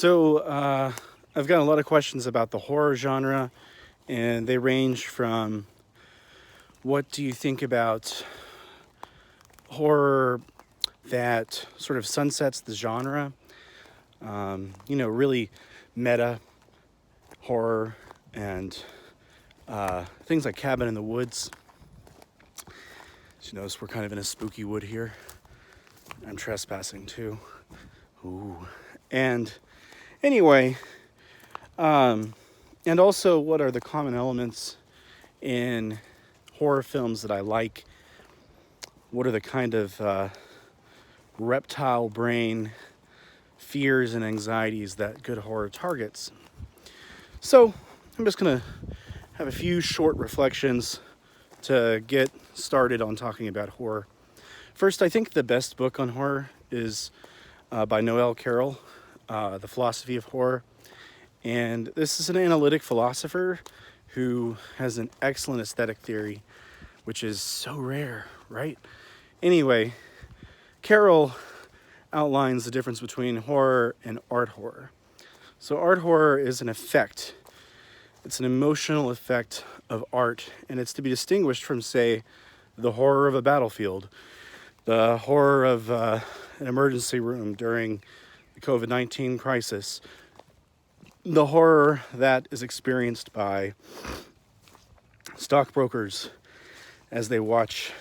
So I've got a lot of questions about the horror genre, and they range from what do you think about horror that sort of sunsets the genre, really meta horror and things like Cabin in the Woods. As you notice, we're kind of in a spooky wood here. I'm trespassing too. Ooh. And anyway, and also what are the common elements in horror films that I like? What are the kind of reptile brain fears and anxieties that good horror targets? So I'm just going to have a few short reflections to get started on talking about horror. First, I think the best book on horror is by Noel Carroll, The Philosophy of Horror. And this is an analytic philosopher who has an excellent aesthetic theory, which is so rare, right? Anyway, Carroll outlines the difference between horror and art horror. So art horror is an effect. It's an emotional effect of art, and it's to be distinguished from, say, the horror of a battlefield, the horror of an emergency room during the COVID-19 crisis, the horror that is experienced by stockbrokers as they watch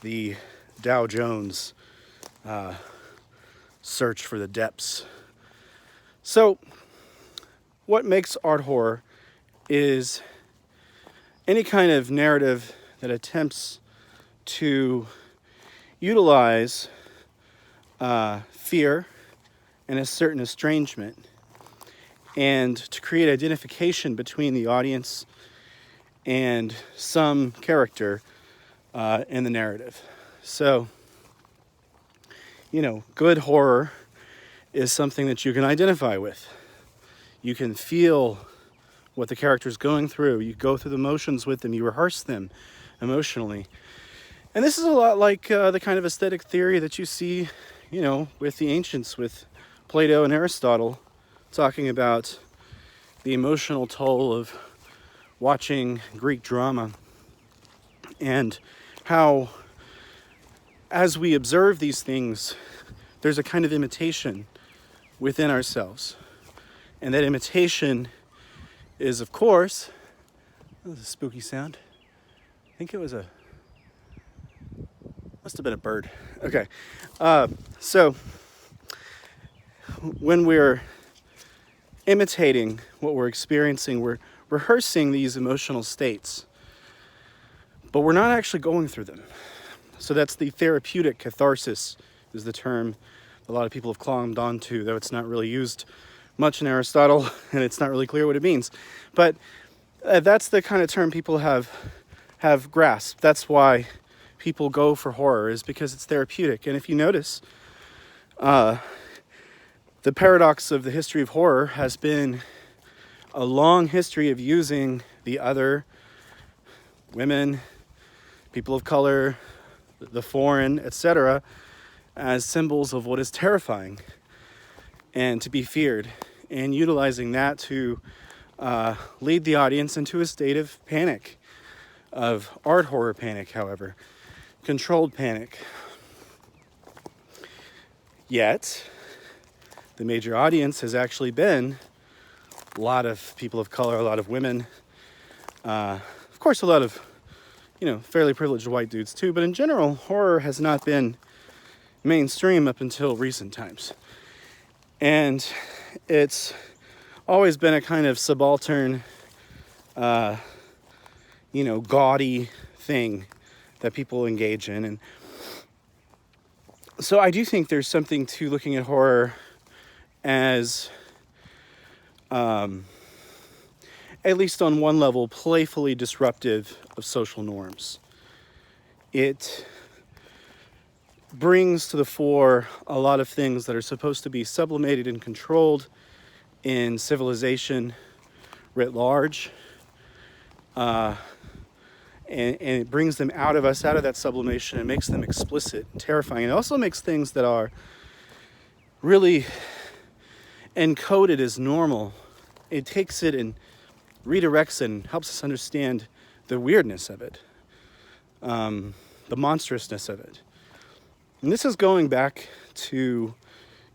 the Dow Jones search for the depths. So, what makes art horror is any kind of narrative that attempts to utilize fear and a certain estrangement, and to create identification between the audience and some character in the narrative. So, good horror is something that you can identify with. You can feel what the character's going through. You go through the motions with them. You rehearse them emotionally. And this is a lot like the kind of aesthetic theory that you see, with the ancients, with Plato and Aristotle, talking about the emotional toll of watching Greek drama, and how, as we observe these things, there's a kind of imitation within ourselves. And that imitation is, of course, that was a spooky sound. I think it was must have been a bird. Okay. So when we're imitating what we're experiencing, we're rehearsing these emotional states, but we're not actually going through them. So that's the therapeutic catharsis, is the term a lot of people have clombed onto, though it's not really used much in Aristotle, and it's not really clear what it means. But that's the kind of term people have grasped. That's why people go for horror, is because it's therapeutic. And if you notice, the paradox of the history of horror has been a long history of using the other, women, people of color, the foreign, etc., as symbols of what is terrifying and to be feared, and utilizing that to lead the audience into a state of panic, of art horror panic, however, controlled panic. Yet, the major audience has actually been a lot of people of color, a lot of women, of course a lot of, fairly privileged white dudes too, but in general, horror has not been mainstream up until recent times. And it's always been a kind of subaltern, gaudy thing that people engage in. And so I do think there's something to looking at horror as, at least on one level, playfully disruptive of social norms. It brings to the fore a lot of things that are supposed to be sublimated and controlled in civilization writ large, and it brings them out of us, out of that sublimation, and makes them explicit and terrifying. It also makes things that are really encode it as normal, it takes it and redirects it and helps us understand the weirdness of it, the monstrousness of it. And this is going back to,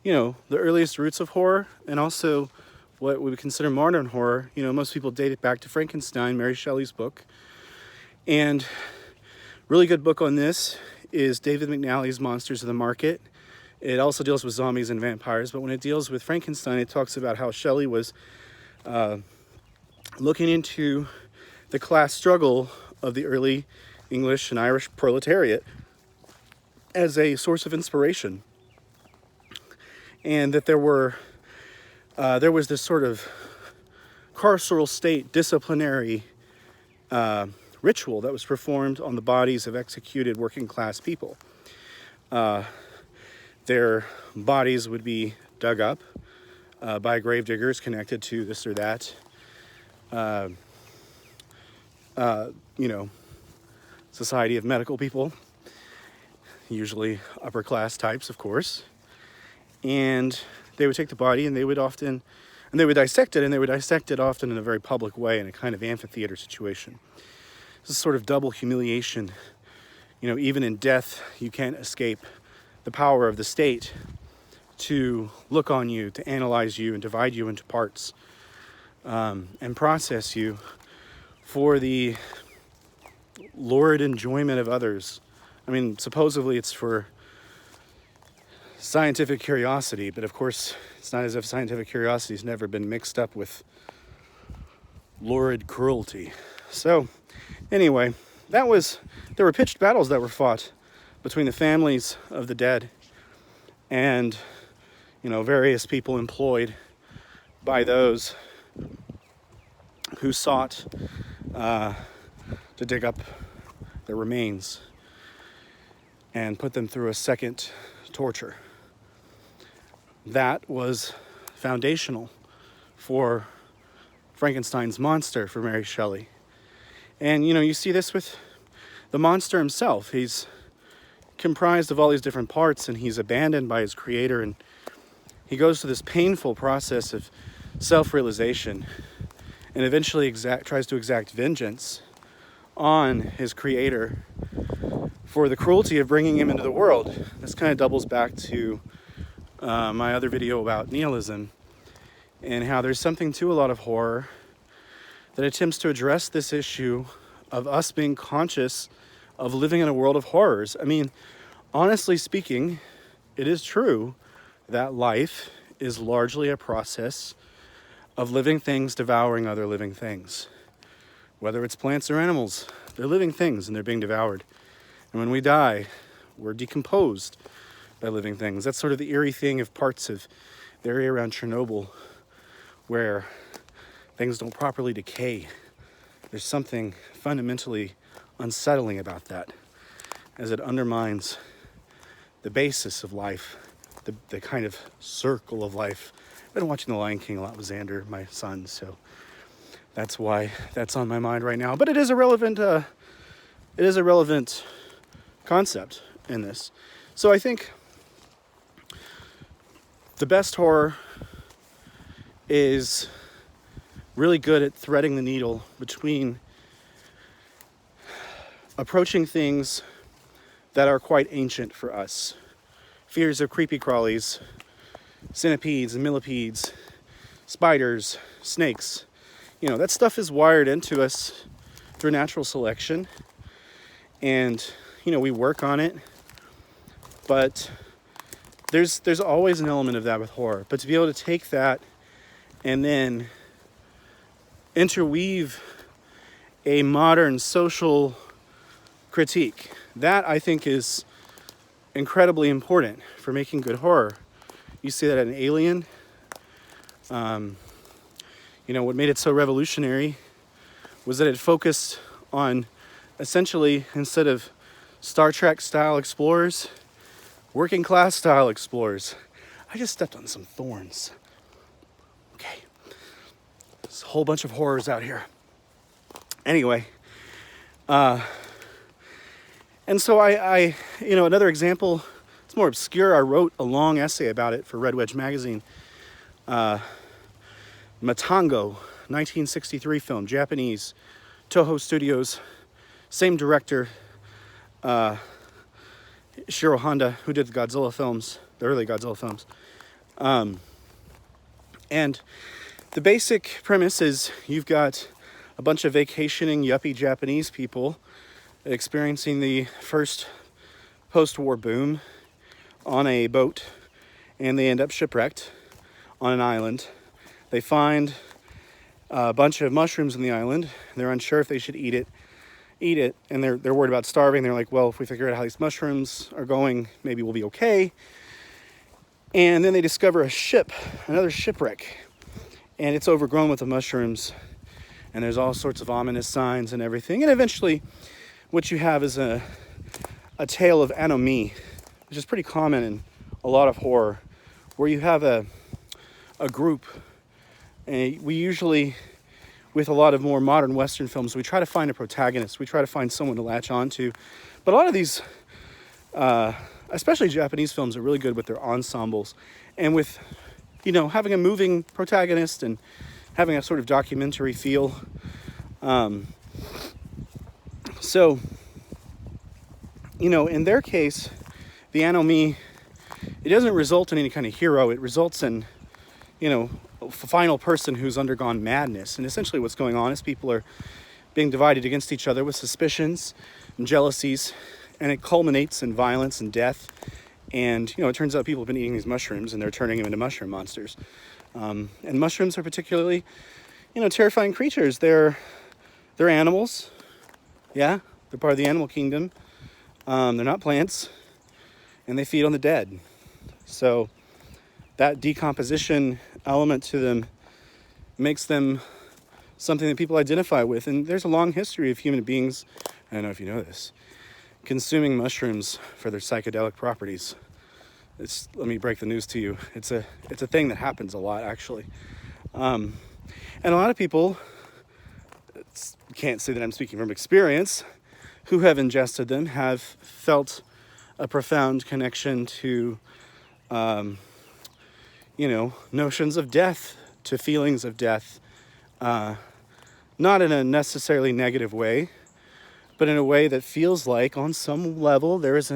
the earliest roots of horror, and also what we would consider modern horror. Most people date it back to Frankenstein, Mary Shelley's book. And really good book on this is David McNally's Monsters of the Market. It also deals with zombies and vampires, but when it deals with Frankenstein, it talks about how Shelley was looking into the class struggle of the early English and Irish proletariat as a source of inspiration. And that there was this sort of carceral state disciplinary ritual that was performed on the bodies of executed working class people. Their bodies would be dug up by gravediggers connected to this or that, society of medical people, usually upper class types, of course. And they would take the body and they would dissect it, and they would dissect it often in a very public way, in a kind of amphitheater situation. This is sort of double humiliation. Even in death, you can't escape the power of the state to look on you, to analyze you, and divide you into parts, and process you for the lurid enjoyment of others. Supposedly it's for scientific curiosity, but of course it's not as if scientific curiosity has never been mixed up with lurid cruelty. So anyway, there were pitched battles that were fought between the families of the dead and various people employed by those who sought to dig up their remains and put them through a second torture. That was foundational for Frankenstein's monster for Mary Shelley. And you see this with the monster himself. He's comprised of all these different parts, and he's abandoned by his creator, and he goes through this painful process of self-realization and eventually tries to exact vengeance on his creator for the cruelty of bringing him into the world. This kind of doubles back to my other video about nihilism, and how there's something to a lot of horror that attempts to address this issue of us being conscious of living in a world of horrors. Honestly speaking, it is true that life is largely a process of living things devouring other living things. Whether it's plants or animals, they're living things and they're being devoured. And when we die, we're decomposed by living things. That's sort of the eerie thing of parts of the area around Chernobyl, where things don't properly decay. There's something fundamentally unsettling about that, as it undermines the basis of life, the kind of circle of life. I've been watching The Lion King a lot with Xander, my son, so that's why that's on my mind right now. But it is a relevant concept in this. So I think the best horror is really good at threading the needle between approaching things that are quite ancient for us. Fears of creepy crawlies, centipedes and millipedes, spiders, snakes. That stuff is wired into us through natural selection. And, we work on it. But there's always an element of that with horror. But to be able to take that and then interweave a modern social critique, that I think is incredibly important for making good horror. You see that in Alien. What made it so revolutionary was that it focused on, essentially, instead of Star Trek style explorers, working class style explorers. I just stepped on some thorns. Okay. There's a whole bunch of horrors out here. Anyway, and so I another example, it's more obscure. I wrote a long essay about it for Red Wedge magazine. Matan Go, 1963 film, Japanese, Toho Studios, same director, Shiro Honda, who did the Godzilla films, the early Godzilla films. And the basic premise is you've got a bunch of vacationing yuppie Japanese people experiencing the first post-war boom on a boat, and they end up shipwrecked on an island. They find a bunch of mushrooms in the island. They're unsure if they should eat it, and they're worried about starving. They're like, well, if we figure out how these mushrooms are going, maybe we'll be okay. And then they discover a ship, another shipwreck, and it's overgrown with the mushrooms, and there's all sorts of ominous signs and everything. And eventually what you have is a tale of anomie, which is pretty common in a lot of horror, where you have a group. And we usually, with a lot of more modern Western films, we try to find a protagonist. We try to find someone to latch onto. But a lot of these, especially Japanese films, are really good with their ensembles. And with, having a moving protagonist and having a sort of documentary feel. So, in their case, the anomie, it doesn't result in any kind of hero. It results in, a final person who's undergone madness. And essentially what's going on is people are being divided against each other with suspicions and jealousies, and it culminates in violence and death. And, it turns out people have been eating these mushrooms and they're turning them into mushroom monsters. And mushrooms are particularly, terrifying creatures. They're animals. Yeah, they're part of the animal kingdom. They're not plants, and they feed on the dead. So that decomposition element to them makes them something that people identify with. And there's a long history of human beings, I don't know if you know this, consuming mushrooms for their psychedelic properties. Let me break the news to you. It's a thing that happens a lot, actually. And a lot of people, can't say that I'm speaking from experience, who have ingested them have felt a profound connection to, notions of death, to feelings of death, not in a necessarily negative way, but in a way that feels like on some level there is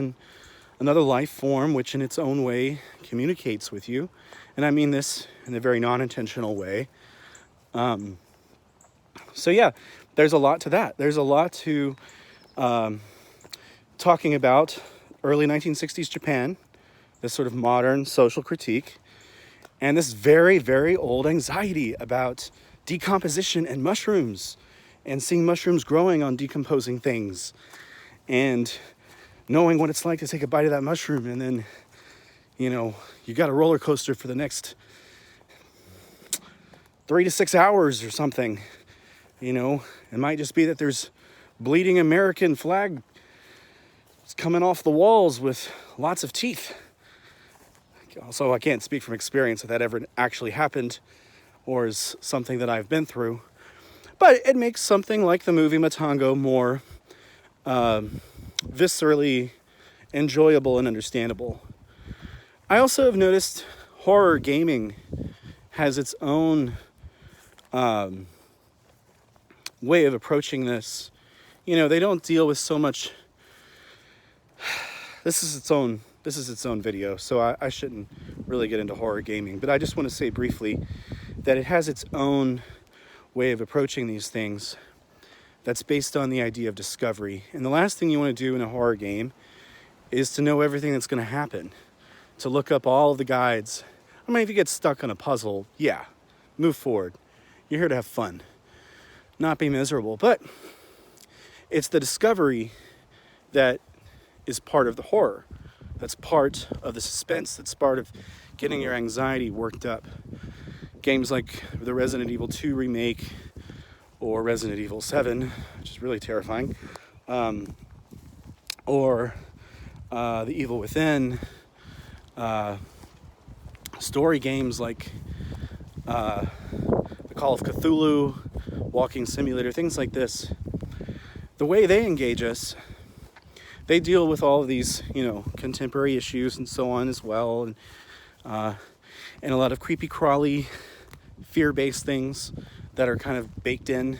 another life form which in its own way communicates with you. And I mean this in a very non-intentional way. So yeah, there's a lot to that. There's a lot to talking about early 1960s Japan, this sort of modern social critique, and this very, very old anxiety about decomposition and mushrooms, and seeing mushrooms growing on decomposing things, and knowing what it's like to take a bite of that mushroom, and then, you got a roller coaster for the next 3 to 6 hours or something. It might just be that there's bleeding American flag coming off the walls with lots of teeth. Also, I can't speak from experience if that ever actually happened or is something that I've been through. But it makes something like the movie Matan Go more viscerally enjoyable and understandable. I also have noticed horror gaming has its own way of approaching this. They don't deal with so much. This is its own video, so I shouldn't really get into horror gaming. But I just want to say briefly that it has its own way of approaching these things that's based on the idea of discovery. And the last thing you want to do in a horror game is to know everything that's going to happen, to look up all of the guides. I mean, if you get stuck on a puzzle, yeah, move forward. You're here to have fun, not be miserable. But it's the discovery that is part of the horror. That's part of the suspense. That's part of getting your anxiety worked up. Games like the Resident Evil 2 remake or Resident Evil 7, which is really terrifying, or The Evil Within, story games like the Call of Cthulhu, Walking Simulator, things like this. The way they engage us, they deal with all of these, contemporary issues and so on as well. And and a lot of creepy crawly, fear-based things that are kind of baked in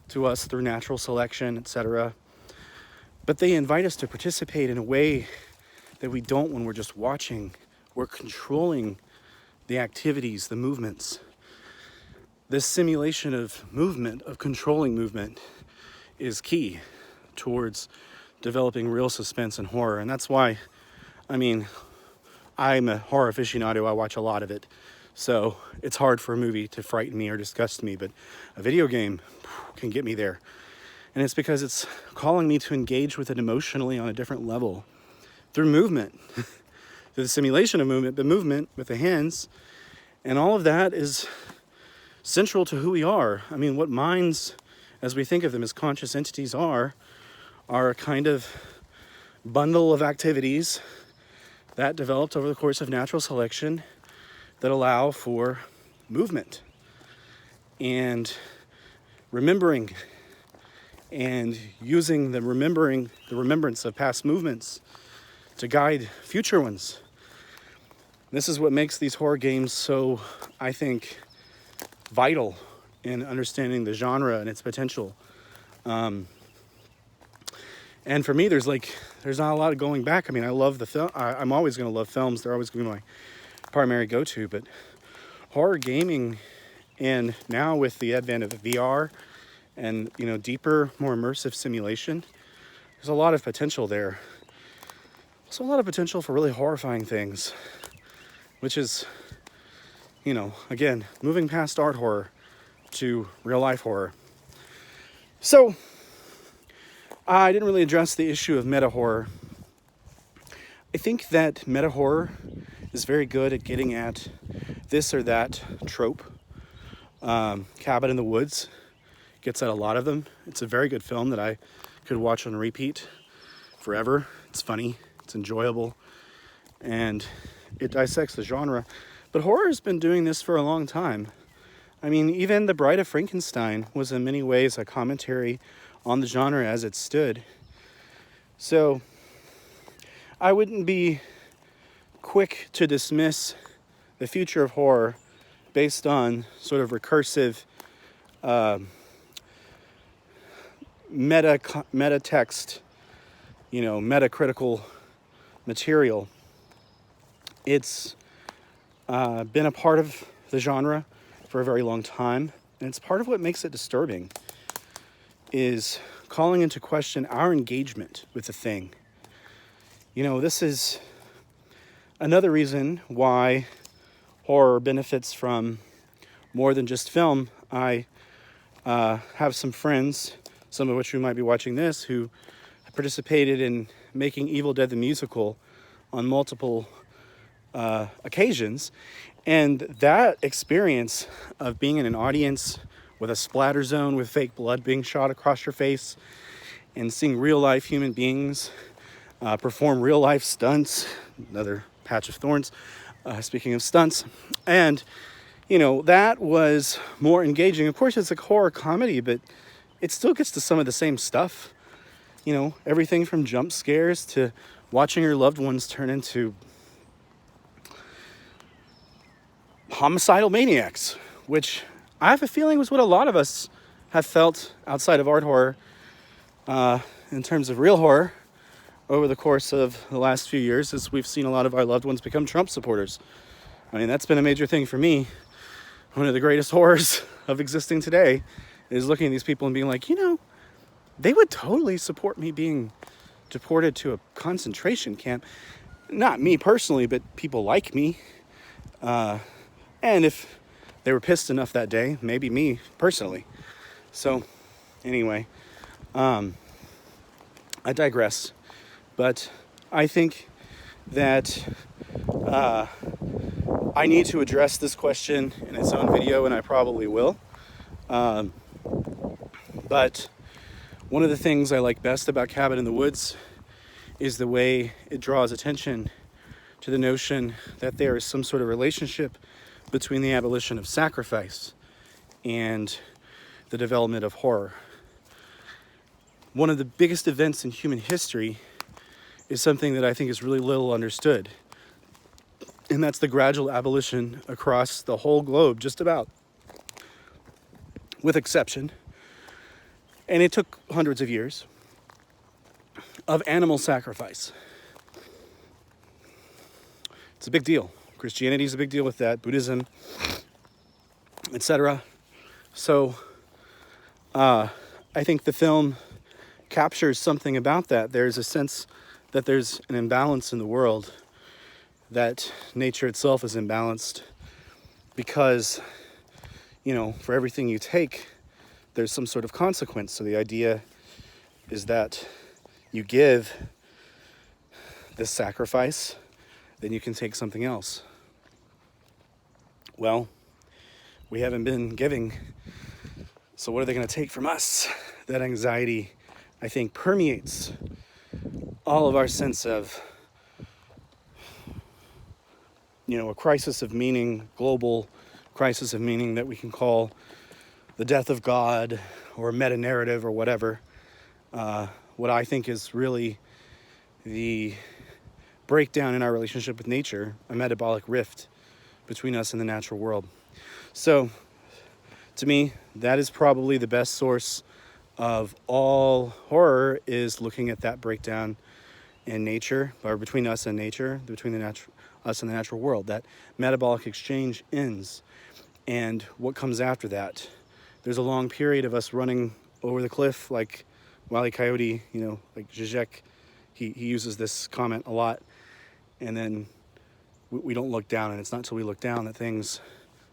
to us through natural selection, etc. But they invite us to participate in a way that we don't when we're just watching. We're controlling the activities, the movements. This simulation of movement, of controlling movement, is key towards developing real suspense and horror. And that's why, I mean, I'm a horror aficionado. I watch a lot of it. So it's hard for a movie to frighten me or disgust me, but a video game can get me there. And it's because it's calling me to engage with it emotionally on a different level through movement, through the simulation of movement, but movement with the hands. And all of that is central to who we are. I mean, what minds, as we think of them as conscious entities, are a kind of bundle of activities that developed over the course of natural selection that allow for movement and remembering and using the remembrance of past movements to guide future ones. This is what makes these horror games so, I think, vital in understanding the genre and its potential. And for me, there's not a lot of going back. I mean, I love the film. I'm always going to love films. They're always going to be my primary go-to. But horror gaming, and now with the advent of VR and, deeper, more immersive simulation, there's a lot of potential there. Also a lot of potential for really horrifying things, which is, again, moving past art horror to real life horror. So, I didn't really address the issue of meta horror. I think that meta horror is very good at getting at this or that trope. Cabin in the Woods gets at a lot of them. It's a very good film that I could watch on repeat forever. It's funny, it's enjoyable, and it dissects the genre. But horror has been doing this for a long time. I mean, even The Bride of Frankenstein was in many ways a commentary on the genre as it stood. So I wouldn't be quick to dismiss the future of horror based on sort of recursive meta text, metacritical material. It's been a part of the genre for a very long time, and it's part of what makes it disturbing, is calling into question our engagement with the thing. This is another reason why horror benefits from more than just film. I have some friends, some of which you might be watching this, who participated in making Evil Dead the Musical on multiple occasions. And that experience of being in an audience with a splatter zone with fake blood being shot across your face and seeing real life human beings perform real life stunts, another patch of thorns, speaking of stunts, and that was more engaging. Of course, it's a horror comedy, but it still gets to some of the same stuff. Everything from jump scares to watching your loved ones turn into homicidal maniacs, which I have a feeling was what a lot of us have felt outside of art horror, in terms of real horror, over the course of the last few years, as we've seen a lot of our loved ones become Trump supporters. I mean, that's been a major thing for me. One of the greatest horrors of existing today is looking at these people and being like, they would totally support me being deported to a concentration camp. Not me personally, but people like me. And if they were pissed enough that day, maybe me personally. So, anyway, I digress. But I think that I need to address this question in its own video, and I probably will. But one of the things I like best about Cabin in the Woods is the way it draws attention to the notion that there is some sort of relationship between the abolition of sacrifice and the development of horror. One of the biggest events in human history is something that I think is really little understood. And that's the gradual abolition across the whole globe, just about, with exception. And it took hundreds of years of animal sacrifice. It's a big deal. Christianity is a big deal with that, Buddhism, etc. So I think the film captures something about that. There's a sense that there's an imbalance in the world, that nature itself is imbalanced because, you know, for everything you take, there's some sort of consequence. So the idea is that you give this sacrifice, then you can take something else. Well, we haven't been giving, so what are they going to take from us? That anxiety, I think, permeates all of our sense of, you know, a crisis of meaning, global crisis of meaning that we can call the death of God or meta-narrative or whatever. What I think is really the breakdown in our relationship with nature, a metabolic rift between us and the natural world. So, to me, that is probably the best source of all horror, is looking at that breakdown in nature, or between us and nature, between us and the natural world. That metabolic exchange ends, and what comes after that? There's a long period of us running over the cliff, like Wile E. Coyote, you know, like Zizek. He uses this comment a lot, and then we don't look down, and it's not until we look down that things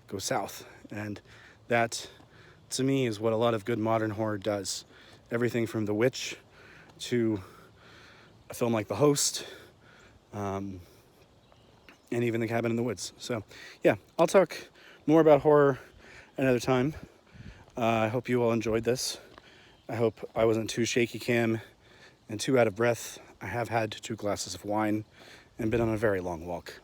go south. And that, to me, is what a lot of good modern horror does. Everything from The Witch to a film like The Host, and even The Cabin in the Woods. So, yeah, I'll talk more about horror another time. I hope you all enjoyed this. I hope I wasn't too shaky cam and too out of breath. I have had 2 glasses of wine and been on a very long walk.